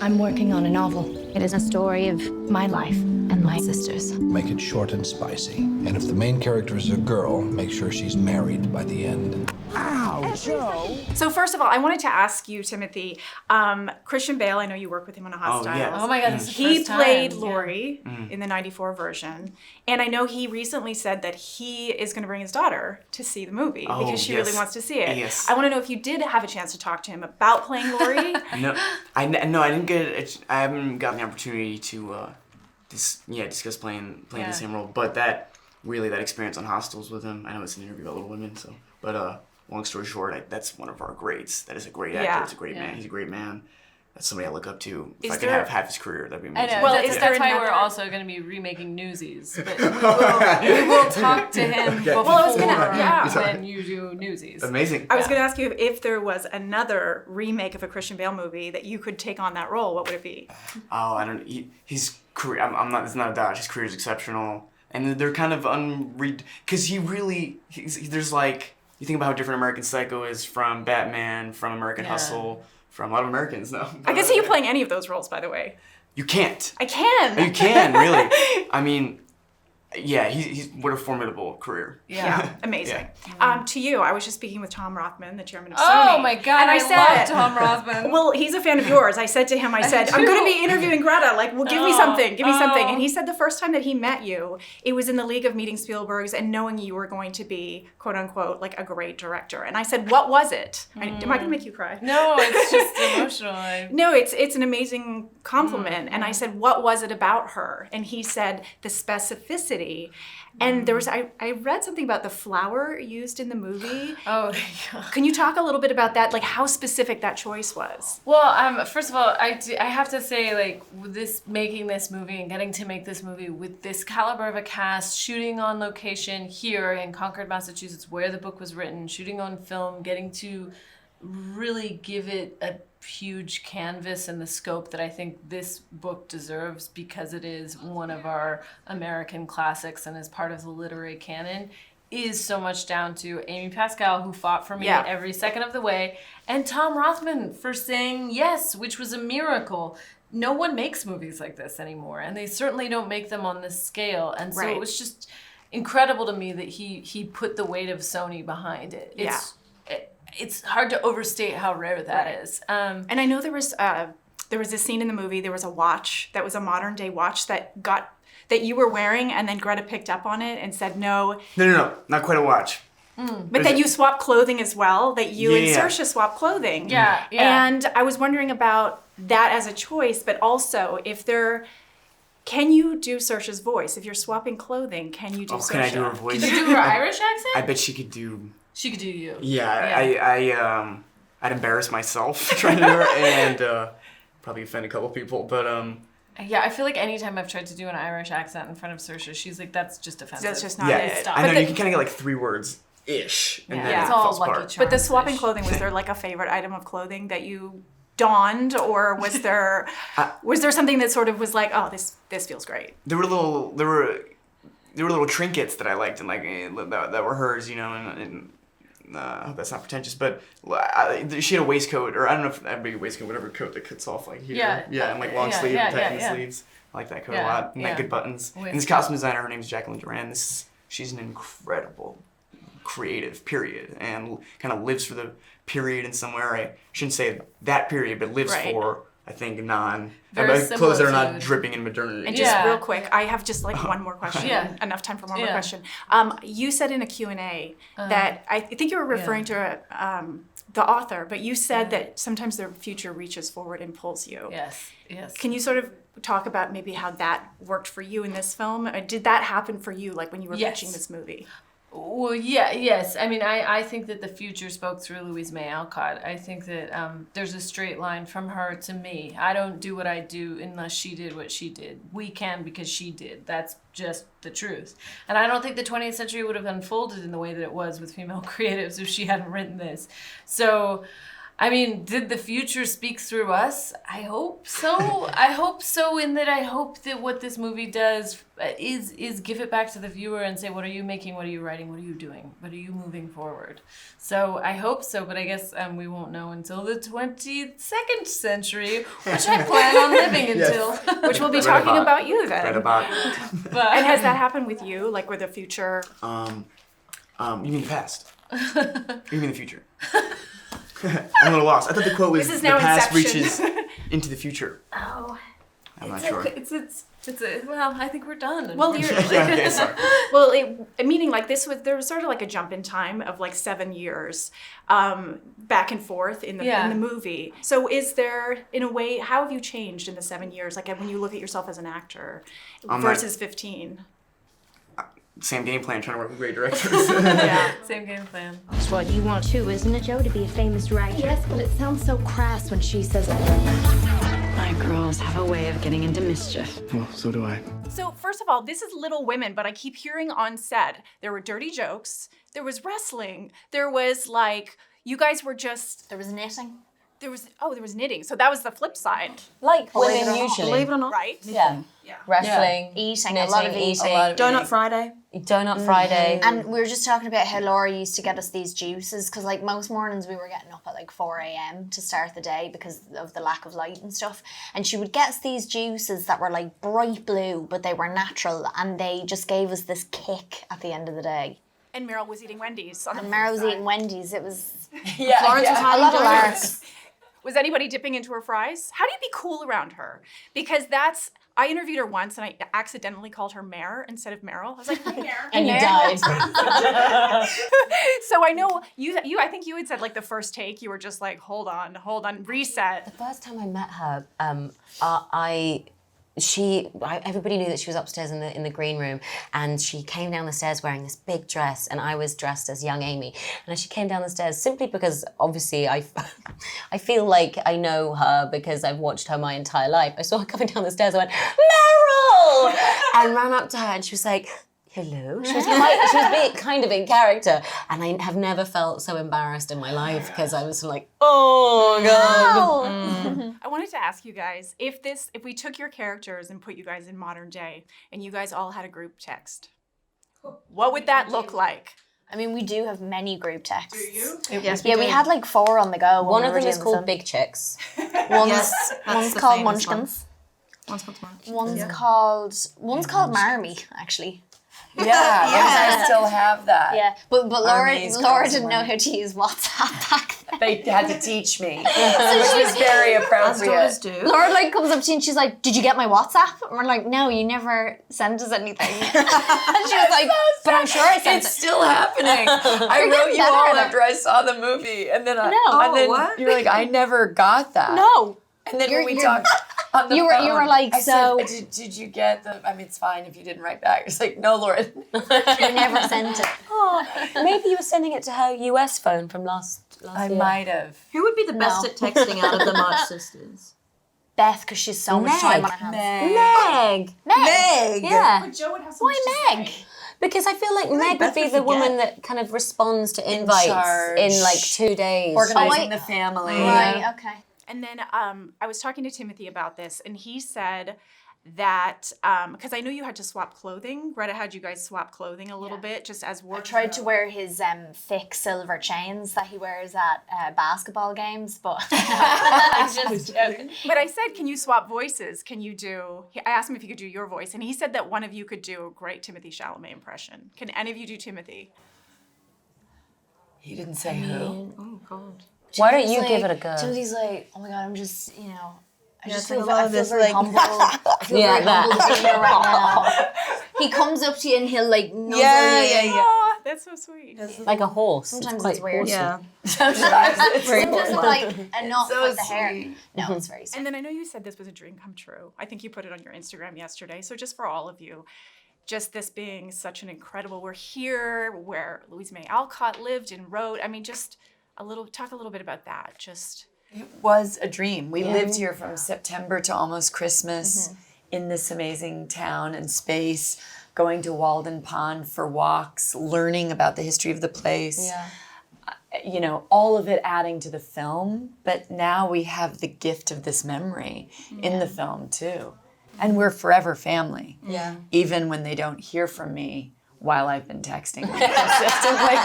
I'm working on a novel. It is a story of my life and my sister's. Make it short and spicy. And if the main character is a girl, make sure she's married by the end. Ow, Joe! So first of all, I wanted to ask you, Timothy, Christian Bale, I know you work with him on a Hostiles. yeah. Oh my God, this is the He first time. played Laurie in the 94 version. And I know he recently said that he is going to bring his daughter to see the movie because she really wants to see it. Yes. I want to know if you did have a chance to talk to him about playing Laurie. No, I didn't get. I haven't gotten the opportunity to discuss playing the same role. But that experience on Hostels with him. I know it's an interview about Little Women, so. But long story short, that's one of our greats. That is a great actor. Yeah. It's a great man. He's a great man. That's somebody I look up to. If Is I could there- have half his career, that'd be I amazing. know. Well, that's is there why we're another- also going to be remaking Newsies. But we will talk to him before Well, I was gonna- when you do Newsies. Amazing. I was going to ask you if there was another remake of a Christian Bale movie that you could take on that role, what would it be? Oh, I don't. His career. I'm not. It's not a dodge. His career is exceptional, and they're kind of because there's like you think about how different American Psycho is from Batman, from American Hustle, from a lot of Americans. No, I can see you playing any of those roles, by the way. You can't. I can. You can really. I mean, yeah. He's what a formidable career. Yeah, amazing. To you, I was just speaking with Tom Rothman, the chairman of Sony. Oh my God, and I said, love Tom Rothman. Well, he's a fan of yours. I said to him, I'm going to be interviewing Greta. Like, well, give me something. And he said the first time that he met you, it was in the league of meeting Spielberg's and knowing you were going to be, quote unquote, like a great director. And I said, what was it? Am I going to make you cry? No, it's just emotional. No, it's an amazing compliment. And I said, what was it about her? And he said, the specificity. And there was, I read something about the flower used in the movie. Oh, yeah. Can you talk a little bit about that, like how specific that choice was? Well, first of all, I have to say, like, with making this movie and getting to make this movie with this caliber of a cast, shooting on location here in Concord, Massachusetts, where the book was written, shooting on film, getting to really give it a huge canvas and the scope that I think this book deserves because it is one of our American classics and is part of the literary canon is so much down to Amy Pascal, who fought for me every second of the way, and Tom Rothman for saying yes, which was a miracle. No one makes movies like this anymore, and they certainly don't make them on this scale. And so it was just incredible to me that he put the weight of Sony behind it. It's hard to overstate how rare that is. And I know there was a scene in the movie, there was a watch that was a modern day watch that you were wearing, and then Greta picked up on it and said no. No, not quite a watch. But that you swap clothing as well, that you and Saoirse swap clothing. Yeah. And I was wondering about that as a choice, but also can you do Saoirse's voice? If you're swapping clothing, can you do Saoirse? Can I do her voice? Can you do her Irish accent? I bet she could do. She could do you. Yeah. I'd embarrass myself trying to do her and probably offend a couple people, but Yeah, I feel like anytime I've tried to do an Irish accent in front of Saoirse, she's like, that's just offensive. That's just not it. Stop. I know you can kind of get like 3 words-ish, and then It's it all falls Lucky apart. Charms. But the swapping clothing, was there like a favorite item of clothing that you donned, or was there something that sort of was like, oh, this feels great? There were little trinkets that I liked and like that were hers, you know, and I hope that's not pretentious, but she had a waistcoat, or I don't know if that'd be a waistcoat, whatever coat that cuts off like here, and like long sleeve, tight in the sleeves. I like that coat a lot, and like good buttons. And this costume designer, her name's Jacqueline Duran. She's an incredible creative, period, and kind of lives for the period in somewhere. I shouldn't say that period, but lives for, I think, clothes that are not dripping in modernity. And just real quick, I have just like one more question. Enough time for one more question. You said in a Q&A that I think you were referring to the author, but you said that sometimes the future reaches forward and pulls you. Yes. Can you sort of talk about maybe how that worked for you in this film? Did that happen for you, like when you were pitching this movie? Well, yes. I mean, I think that the future spoke through Louise May Alcott. I think that there's a straight line from her to me. I don't do what I do unless she did what she did. We can because she did. That's just the truth. And I don't think the 20th century would have unfolded in the way that it was with female creatives if she hadn't written this. So I mean, did the future speak through us? I hope so. I hope so, in that I hope that what this movie does is give it back to the viewer and say, what are you making? What are you writing? What are you doing? What are you moving forward? So I hope so, but I guess we won't know until the 22nd century, which I plan on living until. Which we'll be talking about you then. Right about. And has that happened with you, like with the future? You mean the past? You mean the future? I'm a little lost. I thought the quote was, This is the now past Inception. reaches into the future. Oh. I'm not sure. Well, I think we're done. Well, you're, Yeah, okay, sorry. well, meaning like there was sort of like a jump in time of like 7 years, back and forth in the movie. So is there, in a way, how have you changed in the 7 years? Like when you look at yourself as an actor versus 15? Same game plan, trying to work with great directors. Yeah. Same game plan. It's what you want too, isn't it, Joe? To be a famous writer. Yes, but it sounds so crass when she says it. My girls have a way of getting into mischief. Well, so do I. So first of all, this is Little Women, but I keep hearing on set, there were dirty jokes, there was wrestling, there was like, you guys were just, There was knitting. there was knitting. So that was the flip side, Like Believe it women or not. usually. Believe it or not. right? Yeah. Yeah. Wrestling, Eating, knitting, a lot of eating. Donut Friday. Donut Friday. And we were just talking about how Laura used to get us these juices, because like most mornings we were getting up at like 4 a.m. to start the day because of the lack of light and stuff. And she would get us these juices that were like bright blue, but they were natural, and they just gave us this kick at the end of the day. And Meryl was eating Wendy's. On the And flip Meryl was side. eating Wendy's. It was Florence was a having lot of donuts. larks. Was anybody dipping into her fries? How do you be cool around her? Because I interviewed her once and I accidentally called her Mare instead of Meryl. I was like, hi, Mare. And you died. So I know I think you had said like the first take, you were just like, hold on, reset. The first time I met her, everybody knew that she was upstairs in the green room, and she came down the stairs wearing this big dress, and I was dressed as young Amy. And she came down the stairs simply because obviously I feel like I know her because I've watched her my entire life. I saw her coming down the stairs, I went, Meryl! And ran up to her and she was like, hello. She was being kind of in character, and I have never felt so embarrassed in my life because I was like, oh god. I wanted to ask you guys, if we took your characters and put you guys in modern day and you guys all had a group text, what would that look like? I mean, we do have many group texts. Do you? Yes, we had like 4 on the go. One of them is called Big Chicks. One's called Munchkins. One's called March. One's called Marmy, actually. Yeah, I still have that. Yeah, but Laura Army's Laura girls didn't know were- how to use WhatsApp back then. They had to teach me, which was very appropriate. Laura like comes up to you and she's like, "Did you get my WhatsApp?" And we're like, "No, you never sent us anything." And she was like, "But I'm sure I sent It's it." still happening. I You're wrote getting you better all at it. after I saw the movie, and then No. you're like, I never got that. No, And then You're- when we you're- talked on the you were phone, like, I so- said, did you get the? I mean, it's fine if you didn't write back. It's like, no, Laura. you never sent it. Maybe you were sending it to her US phone from last I year. might have. Who would be the best No. at texting out of the March sisters? Beth, because she's so much time on her hands. Meg. Meg. Yeah. But Joe would have so Why much to Meg? say. Because I feel like Meg would Beth be would the forget. woman that kind of responds to invites charge. in like 2 days. Organizing Oh, the family. Right. Okay. And then I was talking to Timothy about this, and he said that, because I know you had to swap clothing. Greta had you guys swap clothing a little bit, just as I wardrobe. tried to wear his thick silver chains that he wears at basketball games, but I'm just joking. But I said, can you swap voices? Can you do, I asked him if he could do your voice, and he said that one of you could do a great Timothee Chalamet impression. Can any of you do Timothy? He didn't say who. Oh, God. Why don't you Timothy's give like- it a go? Timothy's like, oh my god, I'm just, I just it's like feel, a lot I of feel this, very like- humble. I feel Yeah, very that. humble to be here right now. He comes up to you and he'll like nuzzle you. Oh, that's so sweet. Like a horse. Sometimes quite it's weird. horsey. Yeah. Sometimes it's like enough So with the hair. sweet. No, it's very sweet. And then I know you said this was a dream come true. I think you put it on your Instagram yesterday. So just for all of you, just this being such an incredible, we're here where Louise May Alcott lived and wrote. I mean, just talk a little bit about that. Just. It was a dream. We lived here from September to almost Christmas in this amazing town and space, going to Walden Pond for walks, learning about the history of the place. Yeah. you know, all of it adding to the film, but now we have the gift of this memory in the film too. And we're forever family. Yeah. Even when they don't hear from me while I've been texting them consistently.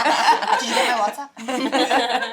Did you get my WhatsApp?